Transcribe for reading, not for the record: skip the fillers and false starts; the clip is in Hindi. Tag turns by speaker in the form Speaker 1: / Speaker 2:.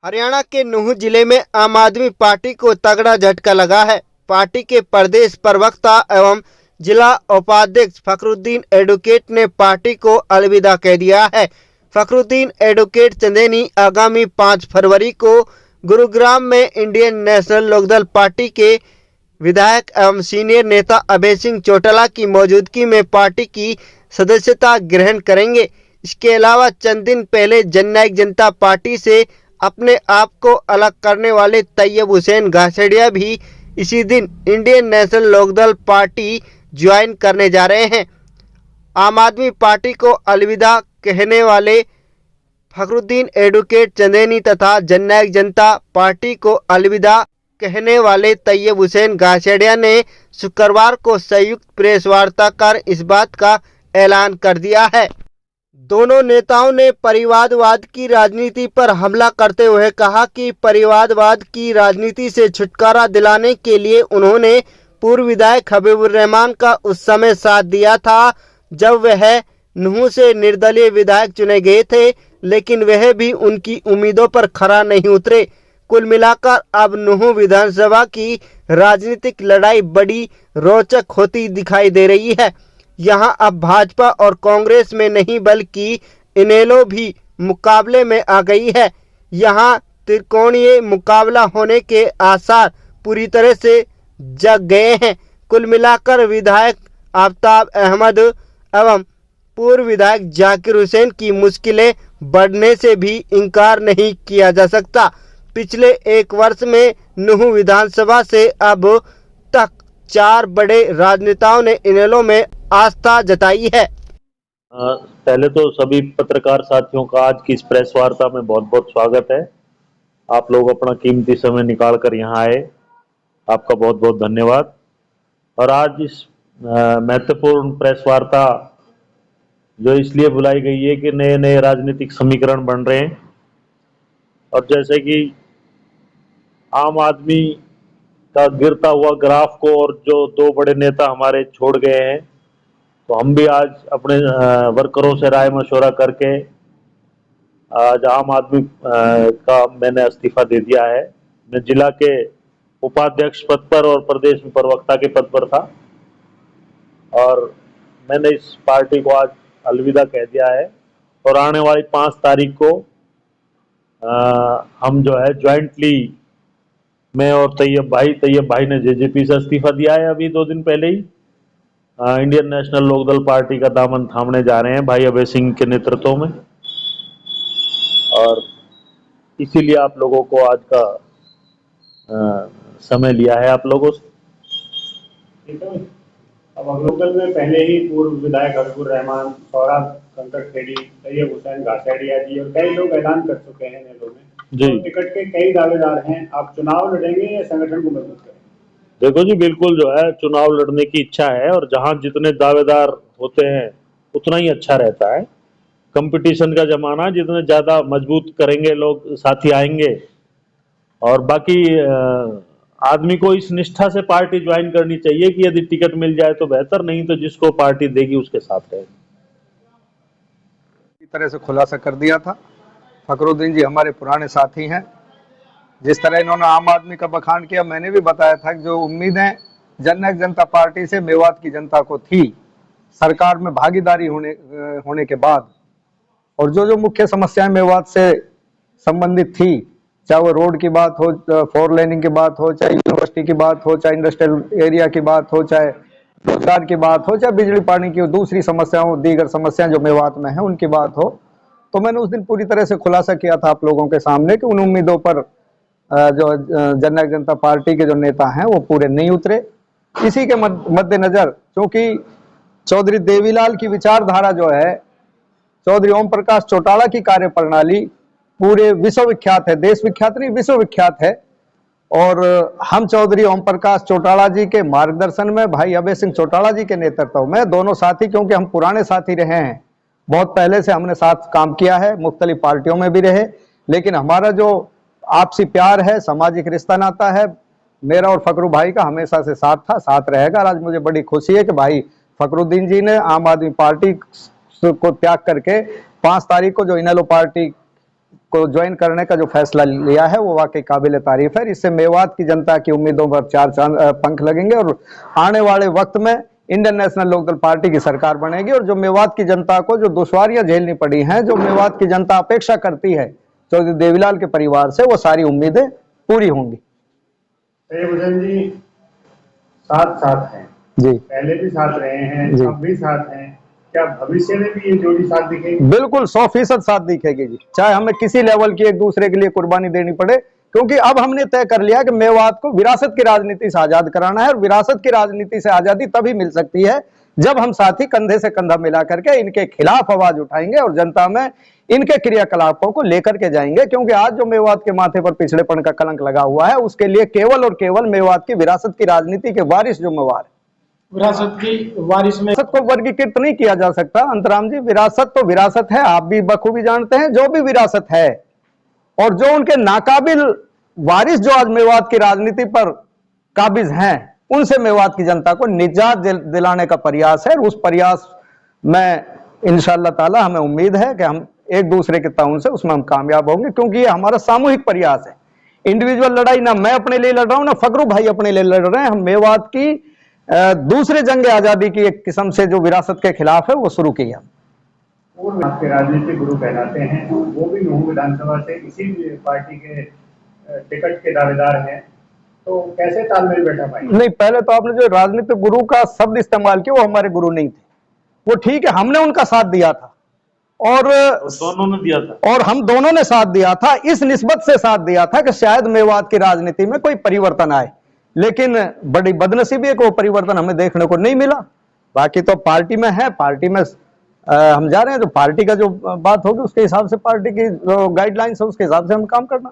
Speaker 1: हरियाणा के नूंह जिले में आम आदमी पार्टी को तगड़ा झटका लगा है। पार्टी के प्रदेश प्रवक्ता एवं जिला उपाध्यक्ष फखरुद्दीन एडवोकेट ने पार्टी को अलविदा कह दिया है। फखरुद्दीन एडवोकेट चंदेनी आगामी 5 फरवरी को गुरुग्राम में इंडियन नेशनल लोकदल पार्टी के विधायक एवं सीनियर नेता अभय सिंह चौटाला की मौजूदगी में पार्टी की सदस्यता ग्रहण करेंगे। इसके अलावा चंद दिन पहले जननायक जनता पार्टी से अपने आप को अलग करने वाले तैयब हुसैन घासेड़िया भी इसी दिन Indian National Lokdal Party join करने जा रहे हैं। आम आदमी पार्टी को अलविदा कहने वाले फखरुद्दीन एडवोकेट चंदेनी तथा जननायक जनता पार्टी को अलविदा कहने वाले तैयब हुसैन घासेड़िया ने शुक्रवार को संयुक्त प्रेस वार्ता कर इस बात का ऐलान कर दिया है। दोनों नेताओं ने परिवारवाद की राजनीति पर हमला करते हुए कहा कि परिवारवाद की राजनीति से छुटकारा दिलाने के लिए उन्होंने पूर्व विधायक हबीबुर रहमान का उस समय साथ दिया था जब वह नूंह से निर्दलीय विधायक चुने गए थे, लेकिन वह भी उनकी उम्मीदों पर खरा नहीं उतरे। कुल मिलाकर अब नूंह विधानसभा की राजनीतिक लड़ाई बड़ी रोचक होती दिखाई दे रही है। यहां अब भाजपा और कांग्रेस में नहीं बल्कि इनेलो भी मुकाबले में आ गई है। यहां त्रिकोणीय मुकाबला होने के आसार पूरी तरह से जग गए हैं। कुल मिलाकर विधायक आफ्ताब अहमद एवं पूर्व विधायक जाकिर हुसैन की मुश्किलें बढ़ने से भी इनकार नहीं किया जा सकता। पिछले 1 वर्ष में नूंह विधानसभा से अब तक 4 बड़े राजनेताओं ने इनेलो में आस्था जताई है।
Speaker 2: पहले तो सभी पत्रकार साथियों का आज की इस प्रेस वार्ता में बहुत बहुत स्वागत है। आप लोग अपना कीमती समय निकाल कर यहाँ आए, आपका बहुत बहुत धन्यवाद। और आज इस महत्वपूर्ण प्रेस वार्ता जो इसलिए बुलाई गई है कि नए नए राजनीतिक समीकरण बन रहे हैं और जैसे कि आम आदमी का गिरता हुआ ग्राफ को और जो 2 बड़े नेता हमारे छोड़ गए हैं, तो हम भी आज अपने वर्करों से राय मशवरा करके आज आम आदमी का मैंने इस्तीफा दे दिया है। मैं जिला के उपाध्यक्ष पद पर और प्रदेश में प्रवक्ता के पद पर था और मैंने इस पार्टी को आज अलविदा कह दिया है और आने वाली 5 तारीख को हम जो है ज्वाइंटली मैं और तैयब भाई ने जेजेपी से इस्तीफा दिया है अभी 2 दिन पहले ही। इंडियन नेशनल लोकदल पार्टी का दामन थामने जा रहे हैं भाई अभय सिंह के नेतृत्व में और इसीलिए आप लोगों को आज का समय लिया है आप लोगों से।
Speaker 3: अब लोकदल में पहले ही पूर्व विधायक हबीबुर रहमान, सौरभ कंकड़खेड़ी, तैयब हुसैन घासेड़िया जी और कई लोग ऐलान कर चुके हैं इनेलो में जी। तो टिकट के कई दावेदार हैं, आप चुनाव लड़ेंगे या संगठन को मजबूत करेंगे?
Speaker 2: देखो जी, बिल्कुल जो है चुनाव लड़ने की इच्छा है और जहां जितने दावेदार होते हैं उतना ही अच्छा रहता है। कंपटीशन का जमाना, जितने ज्यादा मजबूत करेंगे लोग साथी आएंगे और बाकी आदमी को इस निष्ठा से पार्टी ज्वाइन करनी चाहिए कि यदि टिकट मिल जाए तो बेहतर, नहीं तो जिसको पार्टी देगी उसके साथ रहेगी।
Speaker 4: इस तरह से खुलासा कर दिया था। फखरुद्दीन जी हमारे पुराने साथी हैं। जिस तरह इन्होंने आम आदमी का बखान किया, मैंने भी बताया था कि जो उम्मीदें जननायक जनता पार्टी से मेवात की जनता को थी सरकार में भागीदारी होने के बाद, और जो मुख्य समस्याएं मेवात से संबंधित थी, चाहे वो रोड की बात हो, 4 लेनिंग की बात हो, चाहे यूनिवर्सिटी की बात हो, चाहे इंडस्ट्रियल एरिया की बात हो, चाहे रोजगार की बात हो, चाहे बिजली पानी की दूसरी समस्याओं, दीगर समस्याएं जो मेवात में हैं उनकी बात हो, तो मैंने उस दिन पूरी तरह से खुलासा किया था आप लोगों के सामने कि उन उम्मीदों पर जो जननायक जनता पार्टी के जो नेता हैं वो पूरे नहीं उतरे। इसी के मद्देनजर, क्योंकि चौधरी देवीलाल की विचारधारा जो है, चौधरी ओम प्रकाश चौटाला की कार्य प्रणाली पूरे विश्व विख्यात है, देश विख्यात नहीं विश्व विख्यात है। और हम चौधरी ओम प्रकाश चौटाला जी के मार्गदर्शन में, भाई अभय सिंह चौटाला जी के नेतृत्व में, दोनों साथी, क्योंकि हम पुराने साथी रहे हैं, बहुत पहले से हमने साथ काम किया है, मुख्तलिफ पार्टियों में भी रहे, लेकिन हमारा जो आपसी प्यार है, सामाजिक रिश्ता नाता है, मेरा और फकरू भाई का हमेशा से साथ था, साथ रहेगा। आज मुझे बड़ी खुशी है कि भाई फखरुद्दीन जी ने आम आदमी पार्टी को त्याग करके 5 तारीख को जो इनेलो पार्टी को ज्वाइन करने का जो फैसला लिया है वो वाकई काबिल तारीफ है। इससे मेवात की जनता की उम्मीदों पर चार चांद पंख लगेंगे और आने वाले वक्त में इंडियन नेशनल लोकदल पार्टी की सरकार बनेगी और जो मेवात की जनता को जो दुश्वारियां झेलनी पड़ी हैं, जो मेवात की जनता अपेक्षा करती है चौधरी देवीलाल के परिवार से, वो सारी उम्मीदें पूरी होंगी।
Speaker 3: तैयब हुसैन जी साथ साथ हैं
Speaker 4: जी,
Speaker 3: पहले भी साथ रहे हैं,
Speaker 4: जी।
Speaker 3: अब भी साथ हैं, क्या भविष्य में भी ये जोड़ी साथ दिखेगी?
Speaker 4: बिल्कुल 100% साथ दिखेगी जी, चाहे हमें किसी लेवल की एक दूसरे के लिए कुर्बानी देनी पड़े, क्योंकि अब हमने तय कर लिया कि मेवात को विरासत की राजनीति से आजाद कराना है और विरासत की राजनीति से आजादी तभी मिल सकती है जब हम साथी कंधे से कंधा मिला करके इनके खिलाफ आवाज उठाएंगे और जनता में इनके क्रियाकलापों को लेकर के जाएंगे। क्योंकि आज जो मेवात के माथे पर पिछड़ेपन का कलंक लगा हुआ है, उसके लिए केवल और केवल मेवात की विरासत की राजनीति के वारिस जिम्मेवार है।
Speaker 5: विरासत की वारिस में
Speaker 4: विरासत को वर्गीकृत नहीं किया जा सकता अंतराम जी, विरासत तो विरासत है, आप भी बखूबी जानते हैं। जो भी विरासत है और जो उनके नाकाबिल वारिस जो आज मेवात की राजनीति पर काबिज हैं, उनसे मेवात की जनता को निजात दिलाने का प्रयास है। उस प्रयास में इंशाअल्लाह ताला हमें उम्मीद है कि हम एक दूसरे के ताउन से उसमें हम कामयाब होंगे, क्योंकि ये हमारा सामूहिक प्रयास है। इंडिविजुअल लड़ाई ना मैं अपने लिए लड़ रहा हूं ना फकरू भाई अपने लिए लड़ रहे हैं। हम मेवात की दूसरे जंग आजादी की एक किस्म से जो विरासत के खिलाफ है वो शुरू की है।
Speaker 3: पूर्व आपके राजनीतिक गुरु कहलाते हैं, वो भी नूह विधानसभा से इसी पार्टी के टिकट के दावेदार हैं, तो कैसे तालमेल बैठा पाएंगे?
Speaker 4: नहीं, पहले तो आपने जो राजनीतिक गुरु का शब्द इस्तेमाल किया वो हमारे गुरु नहीं थे। वो ठीक है, हमने उनका साथ दिया था और
Speaker 2: दोनों ने दिया था
Speaker 4: और हम दोनों ने साथ दिया था, इस निस्बत से साथ दिया था कि शायद मेवात की राजनीति में कोई परिवर्तन आए, लेकिन बड़ी बदनसीबी है कि वो परिवर्तन हमें देखने को नहीं मिला। बाकी तो पार्टी में है, पार्टी में हम जा रहे हैं, तो पार्टी का जो बात होगी उसके हिसाब से, पार्टी की जो गाइडलाइंस है उसके हिसाब से हम काम करना।